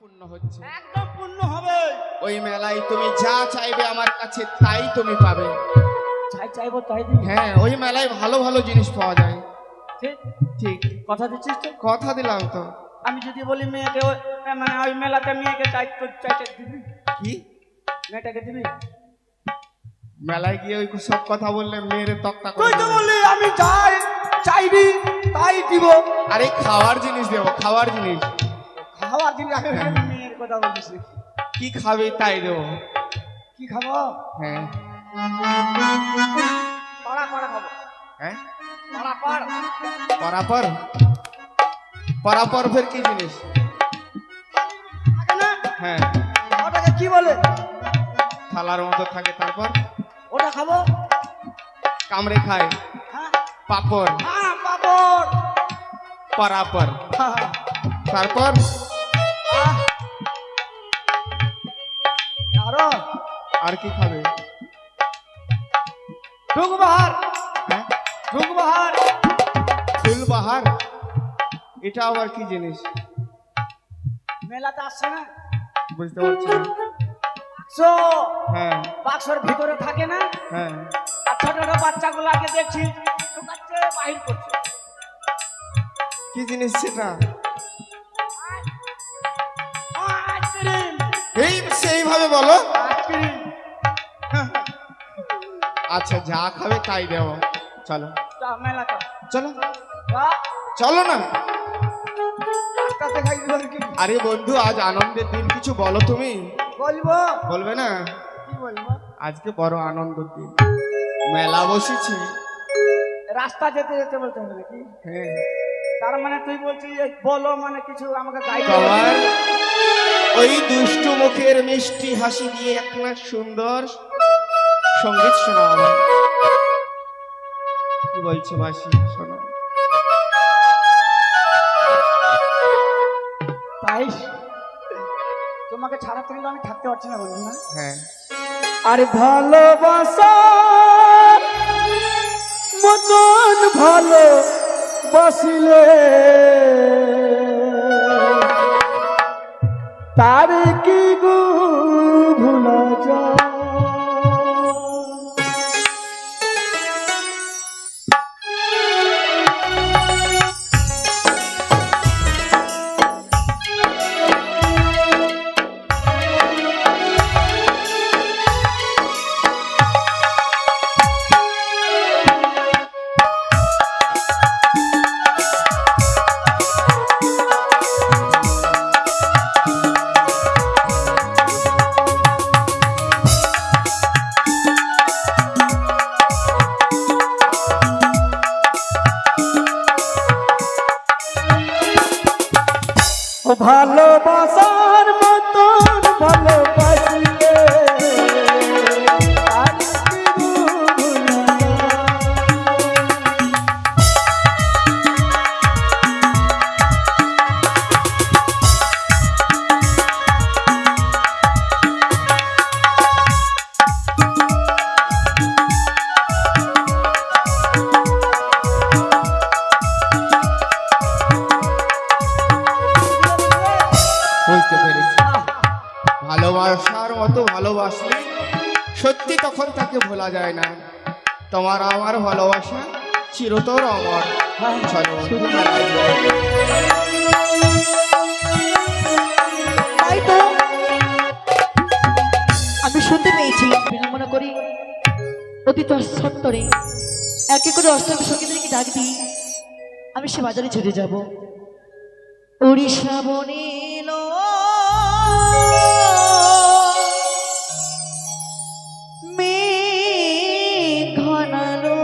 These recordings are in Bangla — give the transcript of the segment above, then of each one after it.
পূর্ণ হচ্ছে। একদম পূর্ণ হবে। ওই মেলায় তুমি যা চাইবে আমার কাছে তাই তুমি পাবে। যাই চাইবো তাই দিবি? হ্যাঁ, ওই মেলায় ভালো ভালো জিনিস পাওয়া যায়। ঠিক ঠিক কথা দিচ্ছিস তো? কথা দিলাম তো। আমি যদি বলি মেয়েকে মানে ওই মেলাতে মেয়েকে চাইতে দিবি? কি মেয়েটাকে দিবি? মেলায় গিয়ে ওই সব কথা বললে মেয়েরে তক্তা করে তুই তো দেবে। বললি আমি যাই চাইবি তাই দিব। আরে খাওয়ার জিনিস দেবো, খাওয়ার জিনিস। খাওয়ার জিনিস আগে মেয়ের কথা বলিস? কি খাবে তাই দেবো। কি খাবো? হ্যাঁ পাড়া পাড়া খাবো। হ্যাঁ, পাড়া পাড় পরাপর। পরাপর ফের কি জিনিস? থাকে না? হ্যাঁ, ওটাকে কি বলে? থালার মতো থাকে, তারপর ওটা খাবো। কামড়ে খায়। হ্যাঁ পাপড়। হ্যাঁ পাপড়। পরাপর। হ্যাঁ, তারপর আহ, আরো আর কি খাবে? ঢুকবাহার। হ্যাঁ, ঢুকবাহার। ফুলবাহার। এটা আবার কি জিনিস? মেলাতে আসছে না বুঝতে পারছি না। বাক্স, হ্যাঁ বাক্সর ভিতরে থাকে না? হ্যাঁ, আর ছোট ছোট বাচ্চাগুলাকে দেখছি ঢুকাচ্ছে বাহির করছে। কি জিনিস সেটা? আইসক্রিম। এই সেইভাবে বলো। আইসক্রিম। আচ্ছা, যা খাবে তাই দেবো। চলো যা মেলাতে চলো যা। চলো না। রাস্তাতে খাই দিবো কি? আরে বন্ধু, আজ আনন্দের দিন, কিছু বলো তুমি। বলবো? বলবে না? কি বলবো? আজকে বড় আনন্দের দিন, মেলা বসেছি। রাস্তা যেতে যেতে বলতে হবে নাকি? হ্যাঁ, তার মানে তুই বলছিস এই বলো মানে কিছু আমাকে গাইড তোমার ওই দুষ্টু মুখের মিষ্টি হাসি দিয়ে একটা সুন্দর সঙ্গীত শোনাবো। কি বলছো বাসি? শোনো। তাই তোমাকে ছাড়া থেকে আমি থাকতে পারছি না বলুন না। হ্যাঁ, আরে ভালোবাসা মতন ভালো বসিলে তার কি গো ভুলা যায়? ভালোবাসার মতন ভালোবাসিলে আর কি ভুলা বুঝতে পেরেছি। ভালোবাসার মতো ভালোবাসলে সত্যি তখন তাকে ভোলা যায় না। তোমার আমার ভালোবাসা চিরতর অমর। চলো মেলায় যাই। তাই তো আমি শুনতে পেয়েছি, বিড়ম্বনা করি অতীত সত্তরে এক এক করে অষ্টম সঙ্গীদেরকে ডাক দিই, আমি সে বাজারে ছুটে যাব। উড়িষ্যা বনিল মেঘ ঘনালো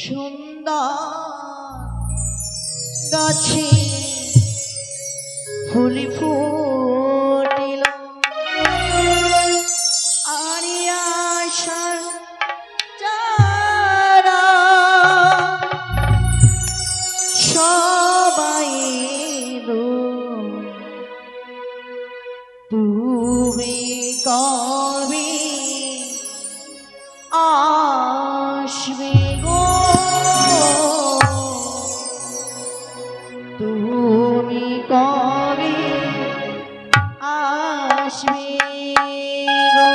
সুন্দর গাছে ফুলি ফুটিল আরিয়াশার চারা সবাই এলো, তুমি কবে আসবে গো? তুমি তুমি কবে আসবে গো?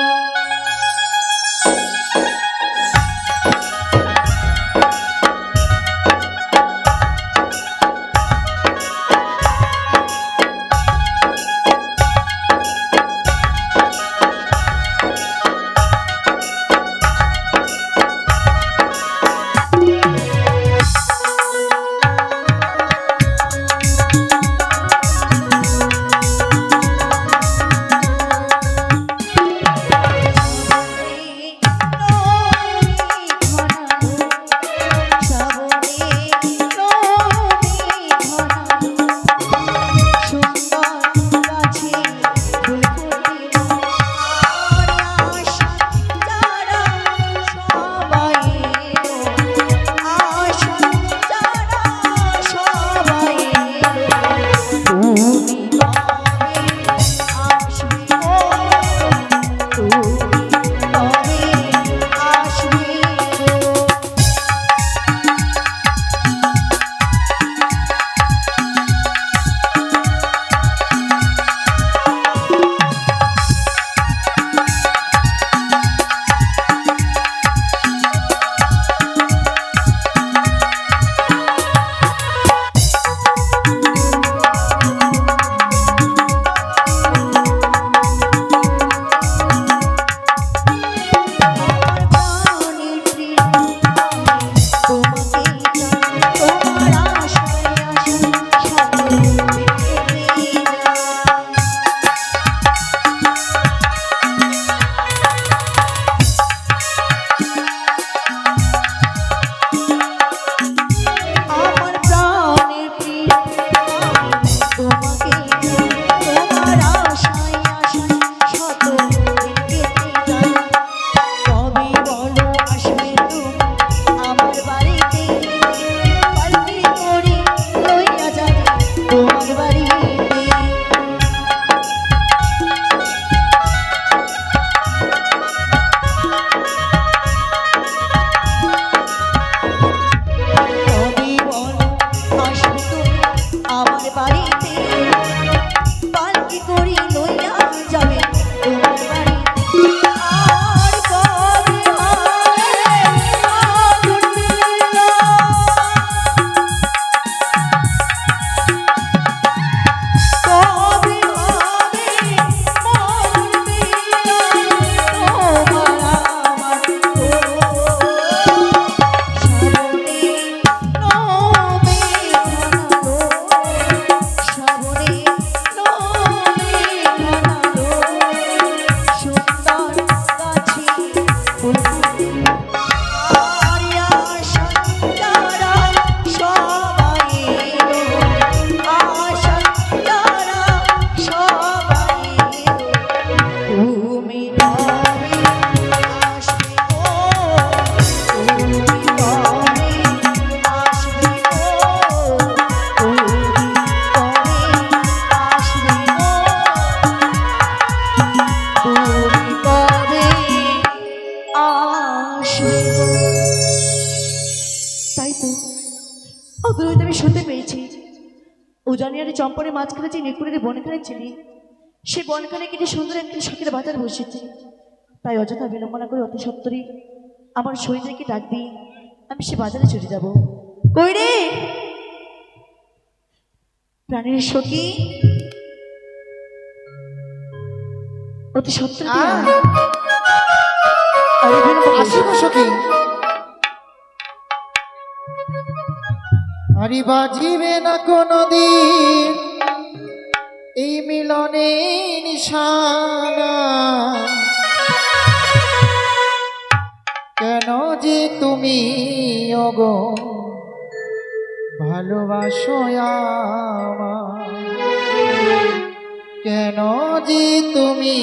অদূরে আমি শুনতে পেয়েছি উজানিয়ারে চম্পরে মাঝখানে যে নেকুরের বনখানে ছিলি সে বনখানে কেটে সুন্দর একটি শখের বাজার বসেছে। তাই অযথা বিলম্বনা করে অতি সত্তরই আমার শরীরকে ডাক দিই, আমি সে বাজারে চলে যাব। কই রে প্রাণের সখী, অতি সত্তর সখী আরে বাজিবে না কোনদিন এই মিলনে নিশানা, কেন যে তুমি ওগো ভালোবাসো আমায়, কেন যে তুমি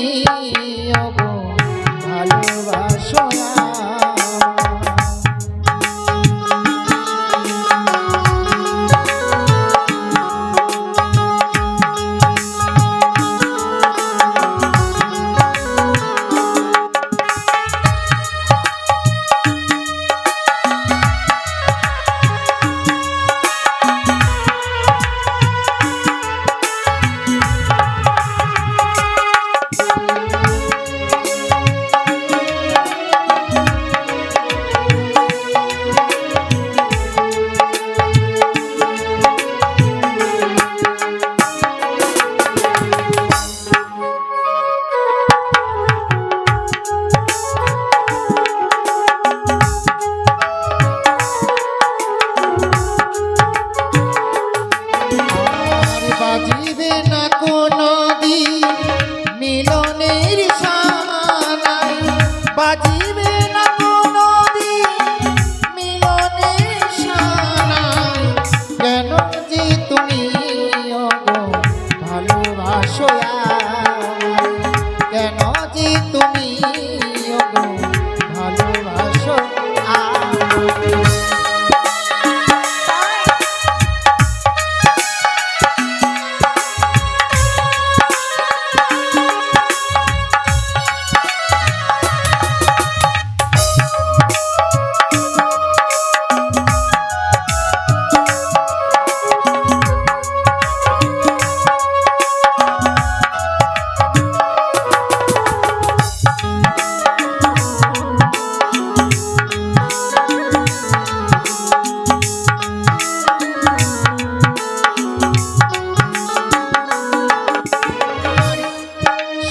ওগো ভালোবাসো আমায়। বাজিবে না কোনো দিন মিলনের সানাই, বাজিবে না কোনো দিন মিলনের সানাই। কেন যে তুমি ওগো ভালোবাসো আমায়, কেন যে তুমি ওগো ভালোবাসো আমায়।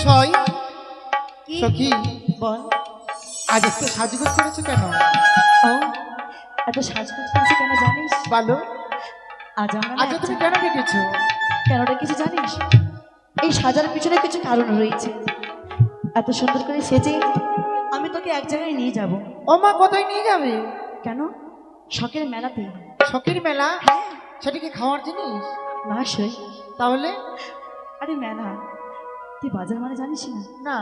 সই সখী, বল। আজ একটু সাজগোজ করেছো কেন? ও এত সাজগোজ করেছে কেন জানিস? বলো, আজ আমরা না আজ তুমি কেন ডেকেছো? কেনটা কিছু জানিস? এই সাজার পিছনে কিছু কারণ রয়েছে। এত সুন্দর করে সেজে আমি তোকে এক জায়গায় নিয়ে যাব। ও মা, কোথায় নিয়ে যাবে? কেন? শখের মেলাতে। শখের মেলা? হ্যাঁ। সেটা কি খাওয়ার জিনিস? না সই। তাহলে? আরে মেলা, তুই বাজার মানে জানিস না? না।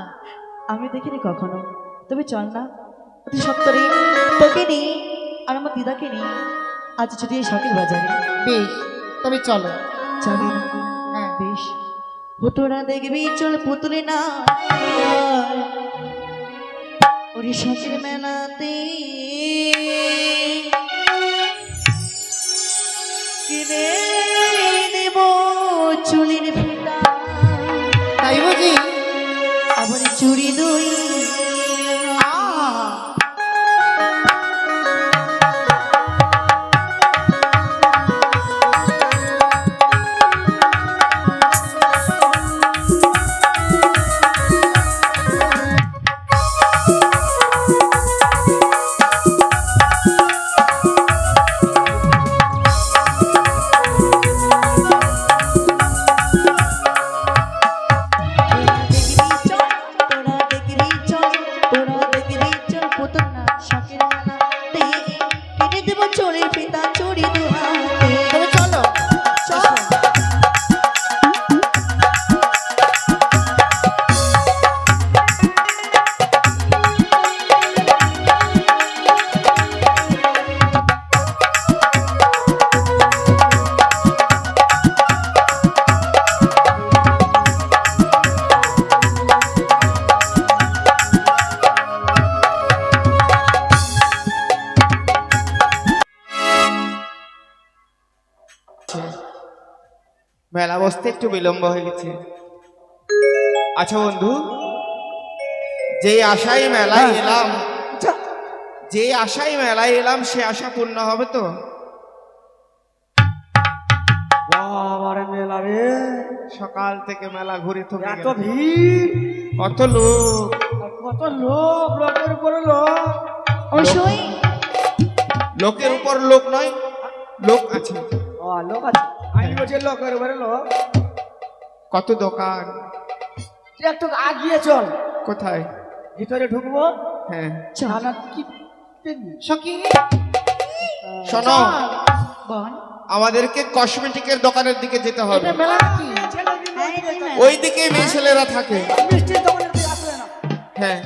আমি দেখিনি কখনো। তবে চল না, অতি সত্তরে তোকে নিই আর আমার দিদাকে নিই আজ ছুটি এই শখের বাজারে। বেশ, তবে চলো। যাবি? হ্যাঁ। বেশ। পুতুরা দেখবি চল পুতুলে না ওরে শখের মেলাতে কিনে দেব চুলির ফিতা, তাই বুঝি? আবার চুড়ি দুই। তবে চলো। মেলা বসতে একটু বিলম্ব হয়ে গেছে। আচ্ছা বন্ধু, যে আশায় মেলায় এলাম, যে আশায় মেলায় এলাম সে আশা পূর্ণ হবে তো? বাবারে মেলা রে, সকাল থেকে মেলা ঘুরে থকে এত গেলাম। ভিড়, কত লোক, আর কত লোক, লোকের উপরে লোক। অবশ্যই লোকের উপর লোক নয়, লোক আছে। ও লোক আছে, আমি বলছি লোকের উপরে লোক। কত দোকান। তুই একটু আগিয়ে চল, কোথায়? ভিতরে ঢুকবো। হ্যাঁ চল। না, কি দেখবি? সখী, শোনো, বল। আমাদেরকে কসমেটিকের দোকানের দিকে যেতে হবে। এটা মেলা নাকি? ওই দিকে মেয়ে ছেলেরা থাকে। মিষ্টির দোকানে তুই আসবে না। হ্যাঁ,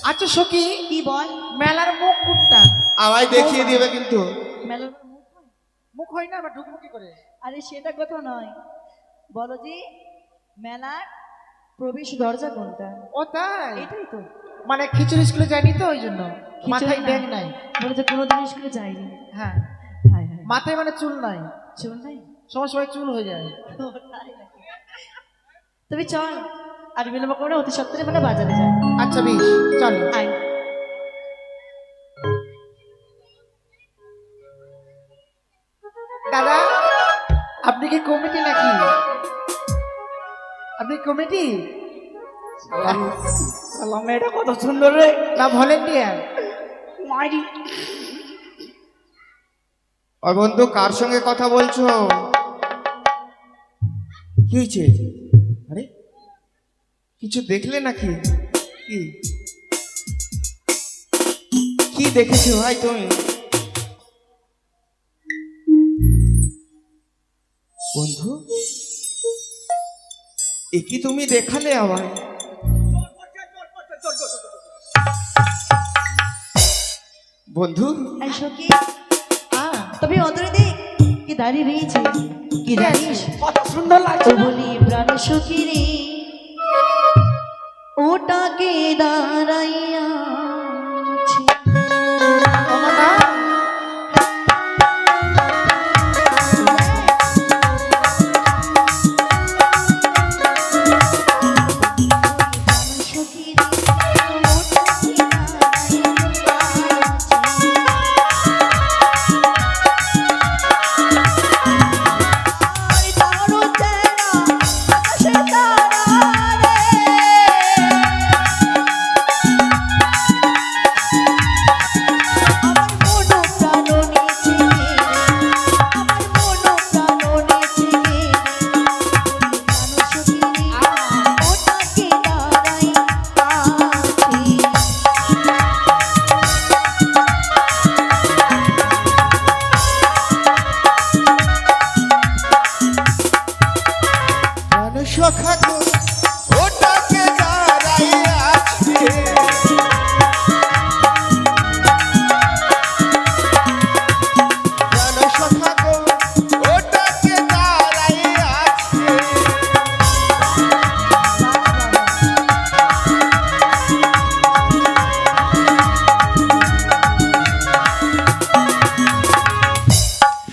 আচ্ছা সখী, কি বল? মেলার মুখ কোনটা? আমায় দেখিয়ে দিবে কিন্তু। মেলার মুখ হয়? মুখ হয় না, আবার ঢুকবো কি করে? আরে সেটা কথা নয়, বলো যে মেলার প্রবেশ দরজা কোনটা? ও তাই? এটাই তো। মানে খিচুড়ি স্কুলে যায়নি তো, ওই জন্য খিচুড়ি মাথায় না। ব্যাগ নাই। বলে যে কোনোদিন স্কুলে যাইনি। হ্যাঁ, হায় হায়, মাথায় মানে চুল নাই, চল নাই। সময় সময় চুল হয়ে যায়। ও, তাই নাকি? তবে চল, আর বিলম্ব করে অতি সত্তরে মানে বাজারে যাই। আচ্ছা বেশ, চলো। আয়। দাদা, আপনি কি কমিটি নাকি? আপনি কমিটি সালাম, এটা কত সুন্দর রে। না ভলেন্টিয়ার? মাইরি ওই বন্ধু, কার সঙ্গে কথা বলছো? কি হয়েছে? আরে কিছু দেখলে নাকি? কি কি দেখেছো ভাই তুমি? বন্ধু, এ কি তুমি দেখালে আমায়? বন্ধু, এই সখী, তবে অদরে দেখ কি দাঁড়িয়ে রয়েছে, কি জানিস? কত সুন্দর ও লাগছে না? বলি প্রাণ সখী রে, ওটাকে দাঁড়াইয়া আছে। সখা গো, ওটাকে দাঁড়াইয়া আছে। জানো সখা গো, ওটাকে দাঁড়াইয়া আছে।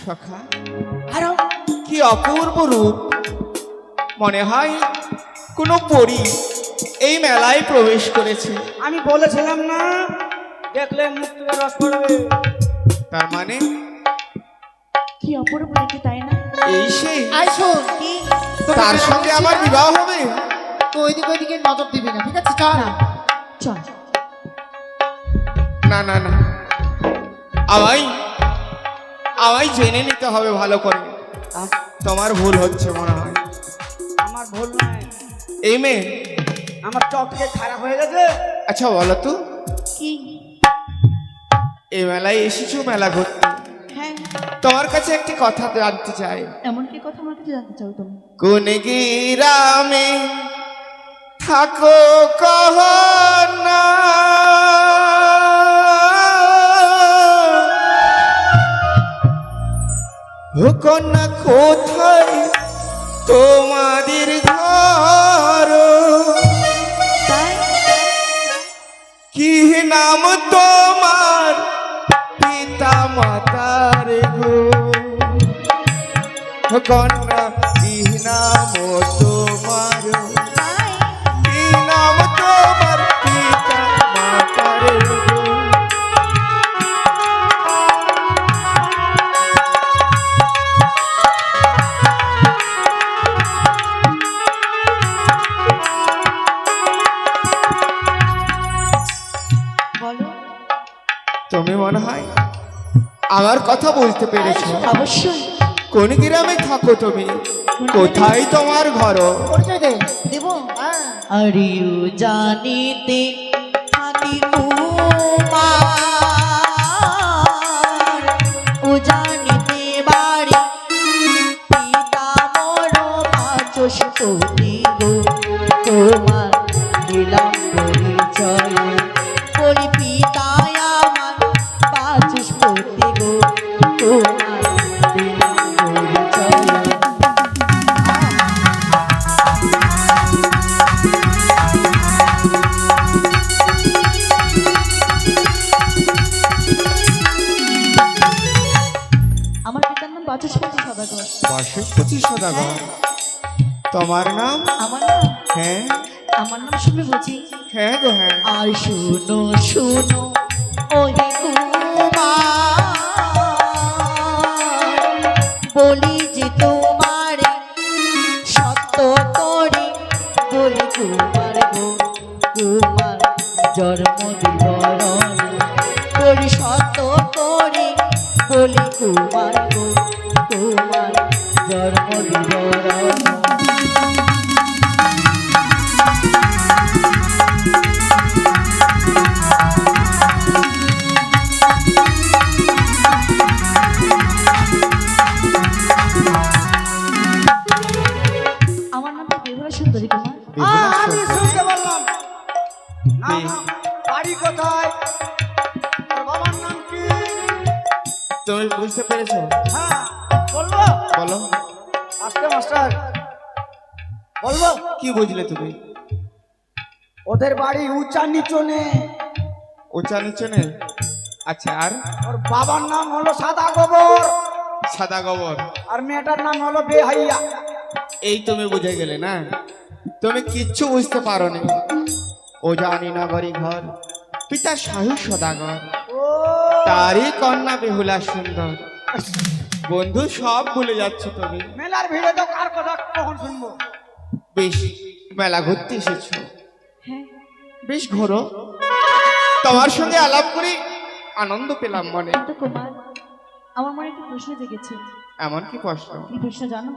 সখা, আরো কি অপূর্ব রূপ! মনে হয় কোনো পরী এই মেলায় প্রবেশ করেছে। আমি বলেছিলাম না, দেখলে মুখ থেকে রস পড়বে। তার মানে কি অপূর্ব দেখতে, তাই না? এই সেই আইসো কি? তার সঙ্গে আমার বিবাহ হবে। তো ওইদিকে ওইদিকে নজর দিবি না, ঠিক আছে? চল। চল। না না না, আমায় আমায় জেনে নিতে হবে ভালো করে। তোমার ভুল হচ্ছে মনে হয়। আমার ভুল নয়, এই মেয়ে, আমার চোখ থেকে খারাপ হয়ে গেছে। আচ্ছা বলো তো, কি? এই মেলায় এসেছো মেলা ঘুরতে, হ্যাঁ, তোমার কাছে একটি কথা জানতে চাই। এমন কি কথা আমার কাছে জানতে চাও তুমি? কোন গ্রামে থাকো কহ না, ও কন্যা কোথায় তোমাদের ঘর, তাই? কি নাম তোমার পিতা মাতার গো, ও কন্যা কি নাম তোমার, তাই? কি নাম তোমার পিতা মাতার গো। বলো। তুমি মনে হয় আমার কথা বুঝতে পেরেছো। অবশ্যই। কোন গ্রামে থাকো তুমি, কোথায় তোমার ঘর? পরিচয় দে। দেব? হ্যাঁ। আরিও জানিতে থাকি কুমার, ও জানিতে বাড়ি পিতা মোর বাচস্পতি গো, তোমার দিলাম পরিচয়, বলি পিতায় আমার বাচস্পতি গো, তোমার দিলাম পরিচয়। আমার পিতার নাম বাচস্পতি সদাগর। 25 সদাগর। তোমার নাম? আমার নাম, হ্যাঁ আমার নাম শুনে বুঝি। হ্যাঁ গো হ্যাঁ। আর শুনো শুনো ওহে কুমার, বলি যে তোমার সত্য করে, বলি কুমার গো, কুমার জন্ম বিবরণ, বলি সত্য করে, বলি কুমার গো, কুমার জন্ম বিবরণ। বেহুলা আমি সুন্দর। শুনতে পারলাম। নাম কি? বাড়ি কোথায়? তোর বাবার নাম কি? তুমি বুঝতে পেরেছো? হ্যাঁ, বলবো? বলো আজকে মাস্টার বলবো? কি বুঝলে তুমি? ওদের বাড়ি উঁচা নিচনে। উঁচা নিচে নেই? আচ্ছা, আর ওর বাবার নাম হলো সাদা গোবর, সাদা গোবর। আর মেয়েটার নাম হলো বেহাইয়া। এই তুমি বুঝে গেলে না? তুমি কিচ্ছু বুঝতে পারো নি। ও জানি নগরী ঘর, পিতা সাহু সদাগর, ও তারই কন্যা বেহুলা সুন্দর। বন্ধু, সব ভুলে যাচ্ছ তুমি। মেলার ভিড়ে তো কার কথা কখন শুনবো? বেশ, মেলা ঘুরতে এসেছো, হ্যাঁ, বেশ ঘোরো। তোমার সঙ্গে আলাপ করি আনন্দ পেলাম মনে। কিন্তু কুমার, আমার মনে একটা প্রশ্ন জেগেছে। এমন কি প্রশ্ন? কি প্রশ্ন জানো?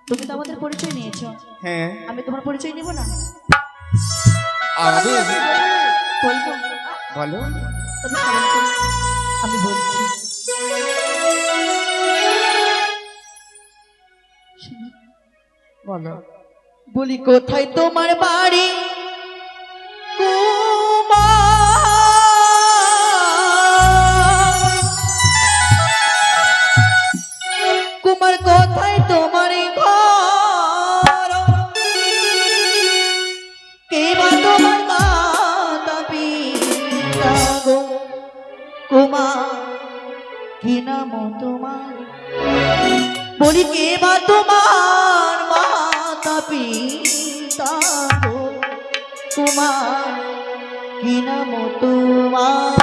তুমি তো আমাদের পরিচয় নিয়েছো, হ্যাঁ, আমি তোমার পরিচয় নিব না? আমি বলবো? বলো। তবে স্মরণ করো, আমি বলছি। শোনো, বলো। বলি কোথায় তোমার বাড়ি কুমার, কোথায় তোমার ঘর? কে বা তোমার মাতা পিতা গো কুমার, কি নাম তোমার? বলি কে বা তোমার মাতা পিতা গো কুমার, কি নাম তোমার?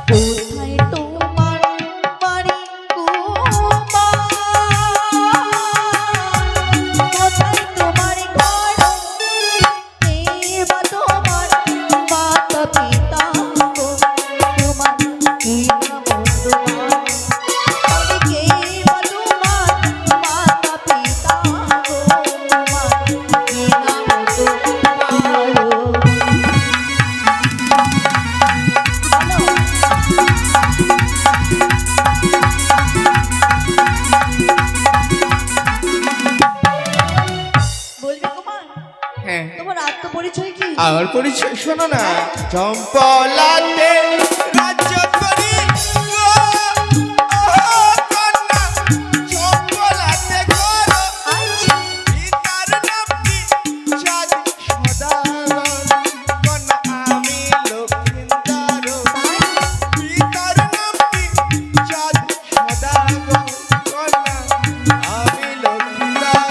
কোথায় তোমার বাড়ি কুমার? কোথায় তোমার ঘর? কে বা তোমার মাতা পিতা গো কুমার, কি নাম তোমার? বলি কে বা তোমার মাতা পিতা গো কুমার, কি নাম তোমার? বলবি কুমার, হ্যাঁ, তোমার আত্মপরিচয় কি? আমার পরিচয় শোনো না। চম্পলাতে রাজ্য করি গো, ও কন্যা, চম্পলাতে করো। আচ্ছা, পিতার নাম কি? চাঁদ সদাগর, কন্যা আমি লক্ষিন্দর। পিতার নাম কি? চাঁদ সদাগর, কন্যা আমি লক্ষিন্দর।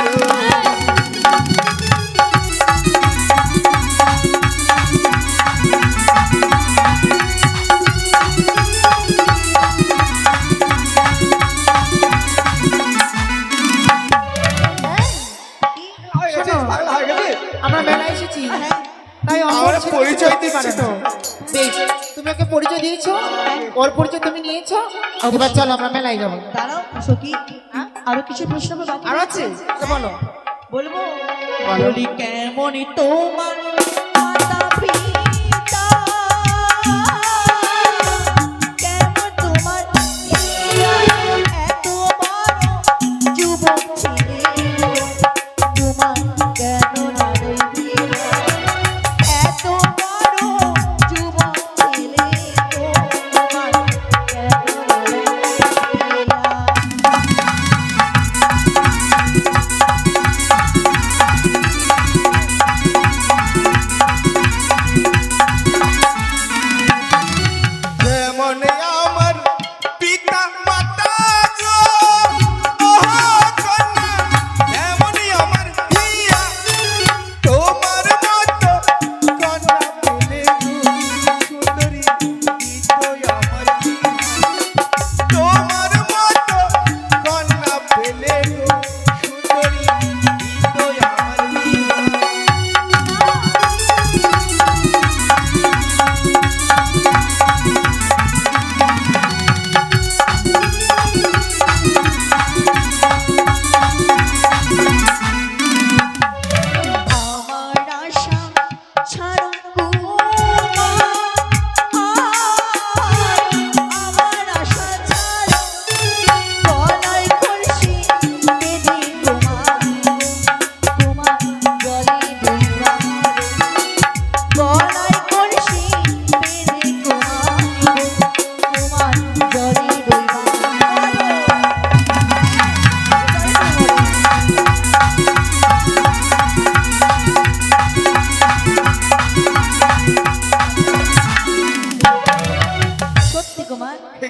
হয়ে গেছিস, শোনো। পাগলা হয়ে গেছিস? আমরা মেলায় এসেছি, হ্যাঁ, তাই আমরা পরিচয় দিচ্ছি তো। বেশ, তুমি ওকে পরিচয় দিয়েছো, ওর পরিচয় তুমি নিয়েছো। এবার চলো আমরা মেলায় যাবো। দাঁড়াও সখী, আরো কিছু প্রশ্ন আমার বাকি আর আছে তো বলো। বলবো? বলো। বলি কেমনই তোমার মাতা পিতা, কেমন তোমার পিয়া, এত বড় যুবক ছিলে তোমার কেন না রে পিয়া? এত বড় যুবক ছিলে তোমার কেন না রে পিয়া?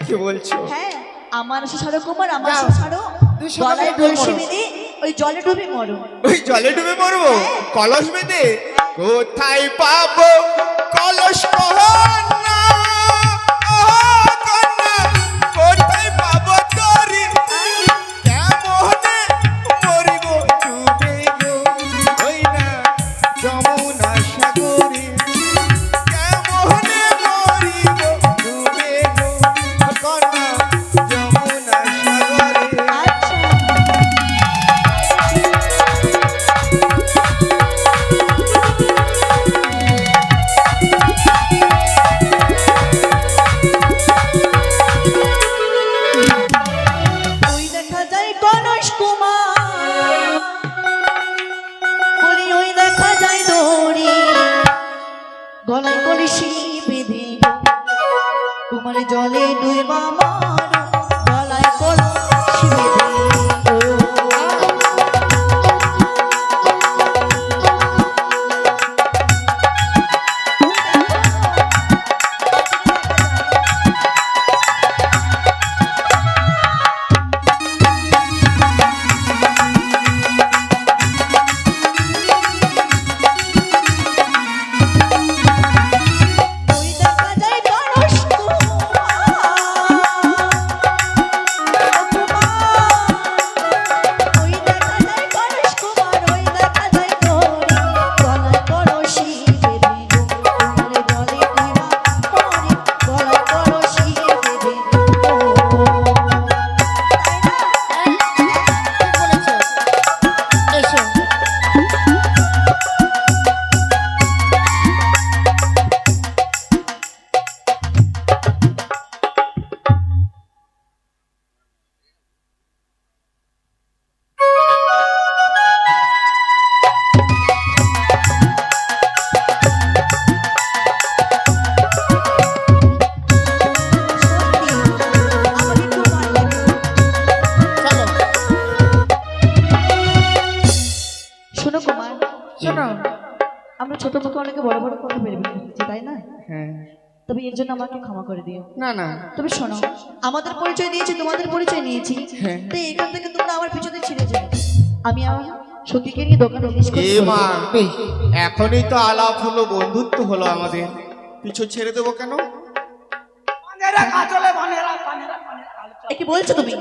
কি বলছো? হ্যাঁ, আমার আশা ছাড়ো কুমার, আমার যাও। আশা ছাড়ো। দুই সঙ্গে গলায় মিলে কলসি মরো। বেঁধে ওই জলে ডুবে মরো। ওই জলে ডুবে মরবো? কলস বেঁধে? কোথায় পাবো কলস কন্যা? কন্যা, কোথায় পাবো তরি? কেমনে মরিব ডুবে গো, ওই না যমুনা সাগরে। কেমনে মরিব ডুবে গো, কন্যা যমুনা সাগরে। আচ্ছা, ওই দেখা যায় কলস কুমার, বলি ওই দেখা যায় দড়ি, গলায় কলসি বেঁধে কুমার জলে ডুবা মারো, গলায় কলসি বেঁধে। ওই দেখা যায় কলস ওই দেখা যায় কলস কুমার, ওই দেখা যায় দড়ি, গলায় কলসি বেঁধে কুমার জলে ডুবা মরে, গলায় কলসি বেঁধে। ঠিক বলেছো। এসো। সত্যি, আমাকে খুব ভালো লাগে। চলো। শোনো কুমার, শোনো। আমরা ছোট মুখে অনেকে বড় বড় কথা বের বেরিয়েছি, তাই না? হ্যাঁ, তবে এর জন্য আমাকে ক্ষমা করে দিও। না না, তবে শোনো, আমাদের পরিচয় দিয়েছি, তোমাদের পরিচয় নিয়েছি, হ্যাঁ। তো এখান থেকে তোমরা আমার পিছনে ছিঁড়ে যাবে। আমি আমার সতীকে নিয়ে দোকানে অফিস এ করতে মা, বেশ। এখনই তো আলাপ হলো, বন্ধুত্ব হলো আমাদের, পিছু ছেড়ে দেবো কেন? বানেরা কাজলে বানেরা বানেরা বানেরা এ কি বলছো তুমি?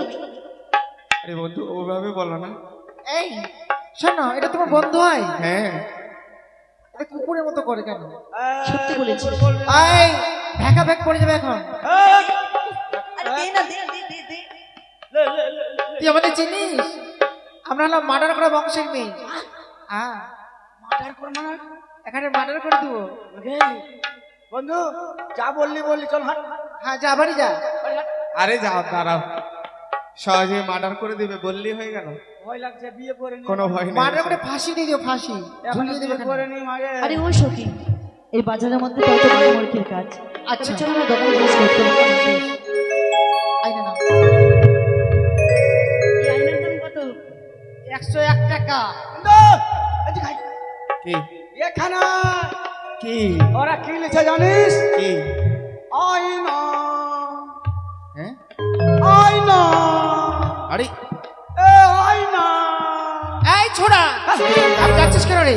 আরে বন্ধু, ওভাবে বলো না। এই শোনো, এটা তোমার বন্ধু হয়? হ্যাঁ, এটা কুকুরের মতো করে কেন? সত্যি বলেছি। এই ভেকা ভেক পড়ে যাবে এখন। আরে দে না, দে দে দে দে। তুই আমাদের চিনিস? আমরা হলাম মার্ডার করা বংশের মেয়ে। হ্যাঁ, মার্ডার কর মানে এখানে মার্ডার করে দেবো। বন্ধু যা বললি চল হাট হ্যাঁ, যা বাড়ি যা। বাড়ি হাট। আরে যাও, দাঁড়াও, সহজে মার্ডার করে দিবে বললেই হয়ে গেল, ভয় লাগছে বিয়ে করে নি কোনো ভয় নেই। মার্ডার করে ফাঁসি দিয়ে দিও, ফাঁসি এখন ঝুলিয়ে দেবে বিয়ে করে নি মাগে আরে ওই সখী, এই বাজারের মধ্যে কত বড় মূর্খের কাজ। আচ্ছা। তবে চলো না দোকানে অফিস করতে হবে। আইনা না, এই আয়নার দাম কত? 101 টাকা। বন্ধু, এদিকে আয়। কি এখানে কি ওরা কি লিখে জানিস? কি? আয়না হ্যাঁ, আয়না আরে এ আয়না এই ছোড়া, আমি যাচ্ছিস কেন রে?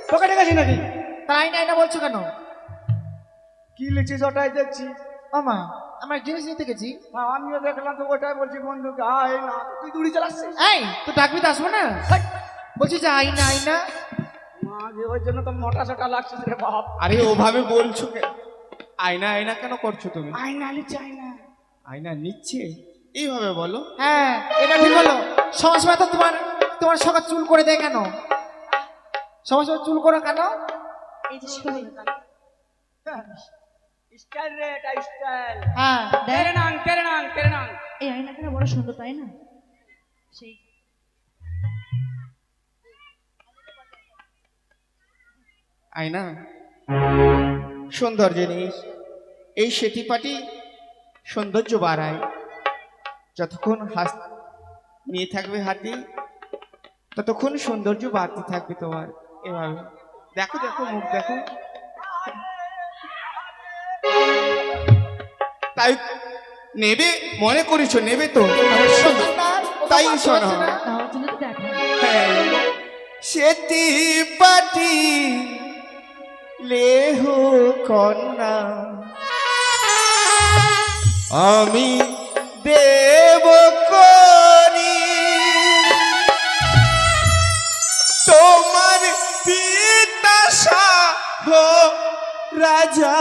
তোকে ডেকেছি নাকি? তাই না, আইনা বলছো কেন? কি লিখিস ওটাই দেখছি। মামা, আমার জিনিস নিতে গেছি। হ্যাঁ, আমিও দেখলাম তো ওটাই বলছি বন্ধুকে আয়না, তুই দূরে চালাচ্ছিস। এই তো ডাকবি তো আসবো না? বলছি যে আইনা আইনা। মাগে ওই জন্য তো মোটা সোটা লাগছিস রে বাপ। আরে ওভাবে বলছো কেন? আয়না আয়না কেন করছো তুমি? আয়না লিখছে আয়না। আয়না নিচ্ছে এইভাবে বলো? হ্যাঁ, এটা ঠিক হলো। সমাজ তো তোমার তোমার সকাল চুল করে দেয় কেন? সমাজ চুল করো কেন? এই যে শুনি, স্টাইল রে, এটা স্টাইল। হ্যাঁ, তেরে নাং তেরে নাং তেরে নাং। এই আয়নাটা বড় সুন্দর, তাই না? সেই আয়না সুন্দর জিনিস, এই সেটিপাটি সৌন্দর্য বাড়ায়। যতক্ষণ হাস নিয়ে থাকবে হাতে, ততক্ষণ সৌন্দর্য বাড়তে থাকবে তোমার। এভাবে দেখো, দেখো মুখ দেখো। তাই নেবে মনে করিস নেবে তো তাই শোনো তাও জন্য তো দেখা সেতি পাটি লেহ কন্যা আমি দেব করি তোমার পিতা শাহ রাজা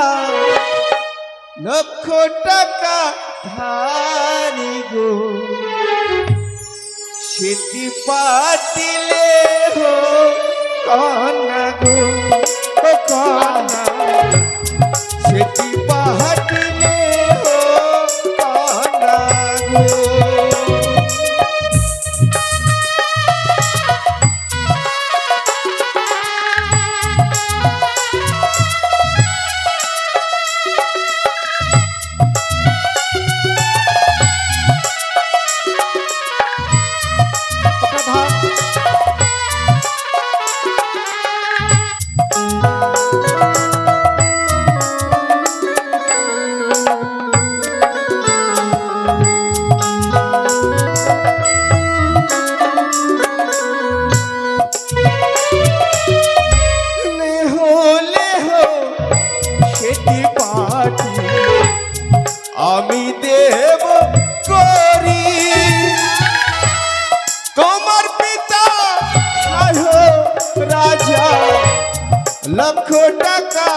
লক্ষ টাকা ধারি গো সেতি পাটিলে হো কন্যা গো ও কন্যা সেতি পাটিলে হো কন্যা গো আমি দেব করি তোমার পিতা রাজা লক্ষ টাকা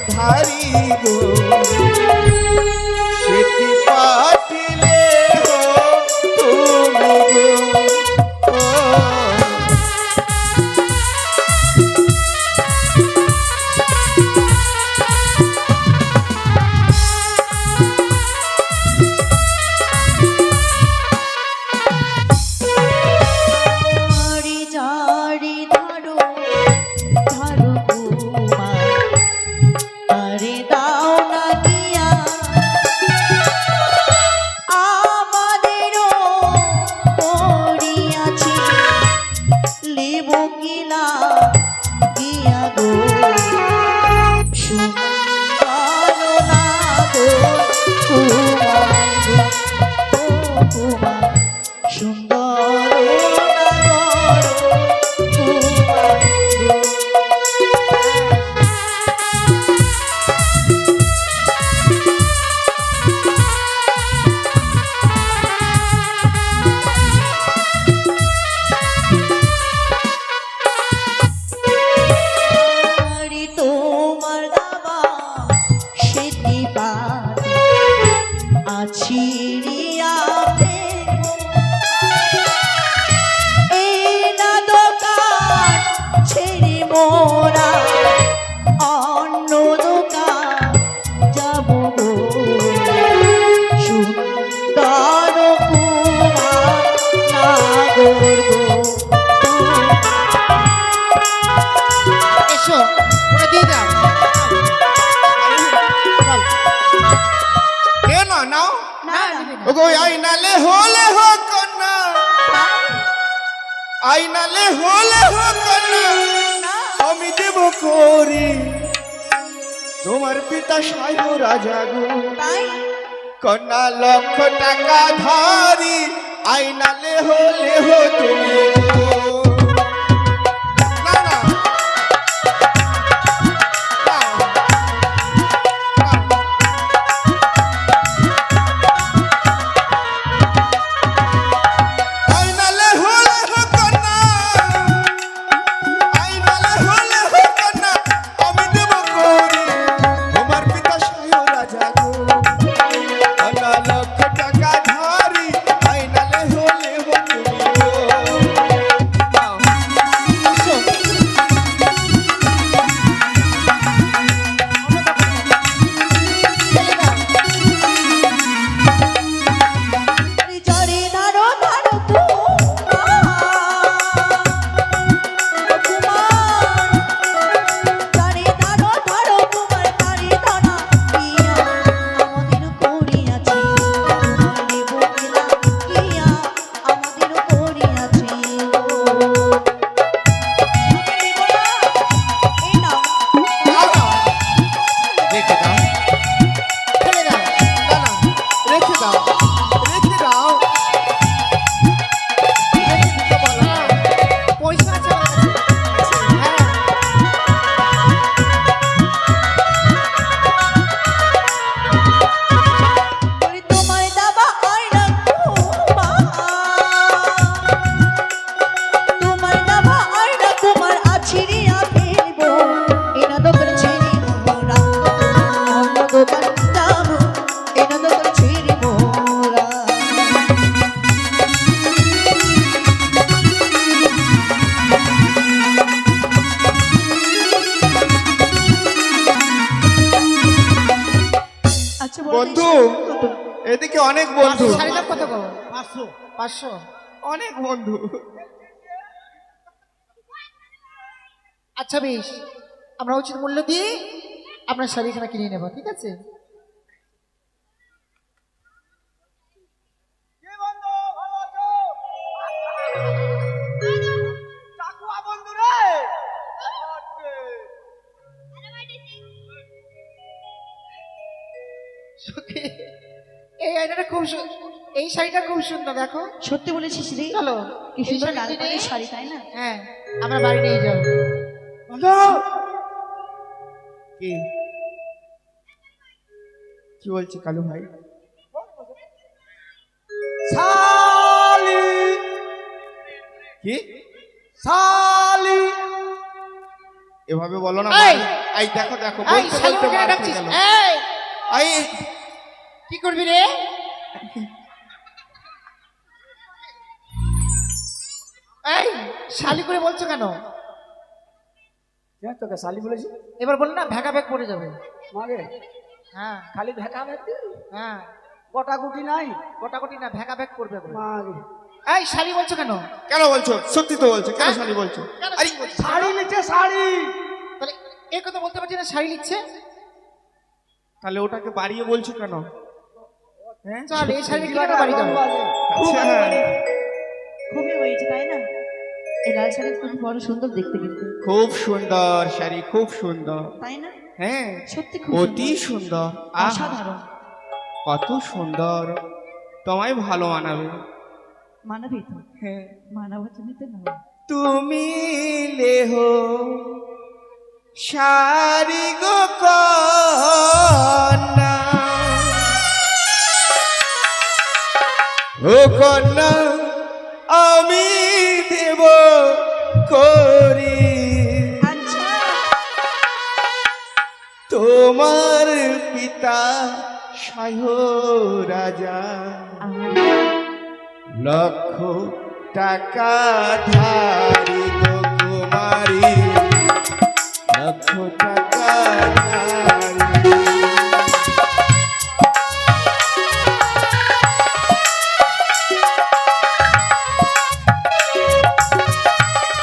ধারি গো সেটি পাঠিলে হো তুমি গো আইনালে হলে হো কন্যা আইনালে হলে হো কন্যা আমি দেব করি তোমার পিতা সাহেব রাজা গো কন্যা লক্ষ টাকা ধারি আইনালে হলে হো তুমি আচ্ছা বলো তো, বন্ধু। এই শাড়ির দাম কত? এদিকে অনেক বন্ধু, শাড়ির দাম কত গো? 500। অনেক বন্ধু। আচ্ছা বেশ, আমরা উচিত মূল্য দিয়ে আপনার শাড়িখানা কিনে নেব, ঠিক আছে? কি বন্ধু ভালো আছো? টাকুয়া বন্ধু রে। সখী, এই আয়নাটা খুব এই শাড়িটা খুব সুন্দর, দেখো। সত্যি বলেছিস রে, চলো কি সুন্দর এই লাল শাড়িটা পাড়ের নিয়ে- শাড়ি, তাই না? হ্যাঁ, আমরা বাড়ি নিয়ে যাবো। বন্ধু কি কি বলছি কালু ভাই? শালি কি শালি এভাবে বলো না এই! ভাই। এই দেখো দেখো, এই বলতে শালি বলতে কেন মার ডাকছিস? খেয়ে গেল। এই এই কি করবি রে? এই শালি করে বলছো কেন? কে তোকে শালি বলেছি? এবার বল না, ভেকা ভেক পড়ে যাবে। মাগে হ্যাঁ খালি ভেকা ভেকি হ্যাঁ, গোটা গুটি নাই গোটাগুটি না, ভেকা ভেক করবে বলে। মাগে এই শালি বলছো কেন? কেন বলছো? সত্যি তো বলছো, কেন শালি বলছো? কেন আরে, শালি বলছো? শাড়ি নিচ্ছে শাড়ি। তাহলে এই কথা বলতে পারছি না, শাড়ি নিচ্ছে। তাহলে ওটাকে বাড়িয়ে বলছো কেন? হ্যাঁ চল এই শাড়ি কিনে বাড়ি যাবো। আচ্ছা, খুবই হয়েছে, তাই না? এই লাল শাড়ি খুব বড় সুন্দর দেখতে কিন্তু, খুব সুন্দর শাড়ি, খুব সুন্দর। তাই না? হ্যাঁ সত্যি খুব অতি সুন্দর, সুন্দর। আহা, অসাধারণ। কত সুন্দর, তোমায় ভালো মানাবে। মানাবি তো? হ্যাঁ, মানাবো তুমি তো না। তুমি লেহো শাড়ি গো কন্যা, ও কন্যা আমি দেব করি আচ্ছা, তোমার পিতা সায় রাজা, লক্ষ টাকা ধারি গো কুমারী, লক্ষ টাকা ধারি।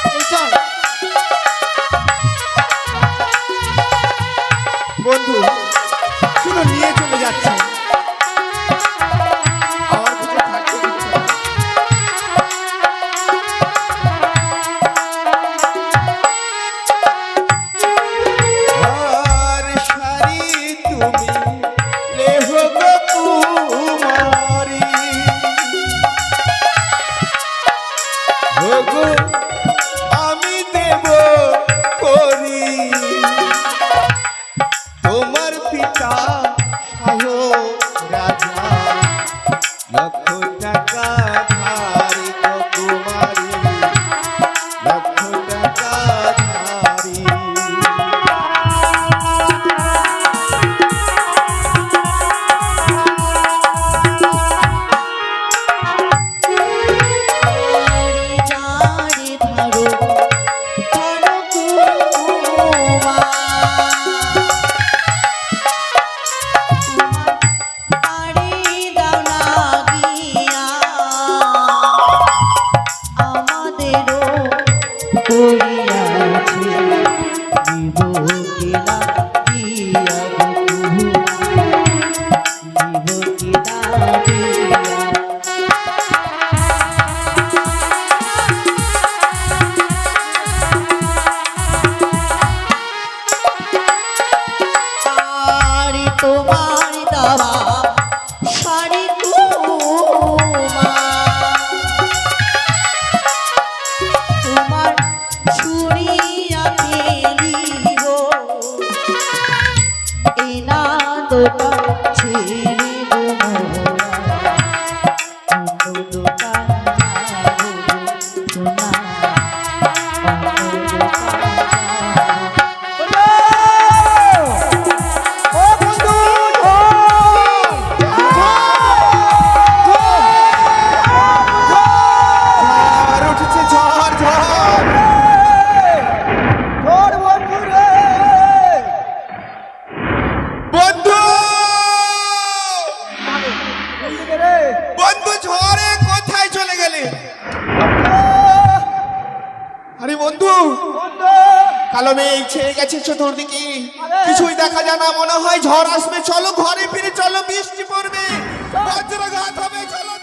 এই চল। বন্ধু শুধু নিয়ে চলে যাচ্ছে, আমার কাছে থাকতে দিচ্ছে না। আর শাড়ি তুমি লেহ গো কুমারী, ওগো আমি দেব করি তোমার পিতা সায় রাজা, লক্ষ টাকা ধারি গো কুমারী, লক্ষ টাকা ধারি। যারে ধরো ধরো কুমা, আরে দাও না গিয়া আমাদেরও করিয়াছে দিব কিনা দিয়া গো কুমা, দিব কিনা দিয়া। শাড়ি তোমার দেওয়া শাড়ি তোমার ছুরিয়া ফেলিব, এই না দোটা ছেড়ে গো মোরা, অন্য দোকান যাবো সোনা, অন্য দোকান যাবো। ও বন্ধু ঝড় উঠেছে, ঝড় ঝড়। তোর বন্ধু রে। বন্ধু এদিকে রে। বন্ধু ঝড়ে কোথায় চলে গেলে? আরে বন্ধু, বন্ধু, কালো মেঘ ছেয়ে গেছে চতুর্দিকে, আরে! কিছুই দেখা যায় না, মনে হয় ঝড় আসবে। চলো ঘরে ফিরে, চলো বৃষ্টি পড়বে, বজ্রাঘাত হবে, চলো।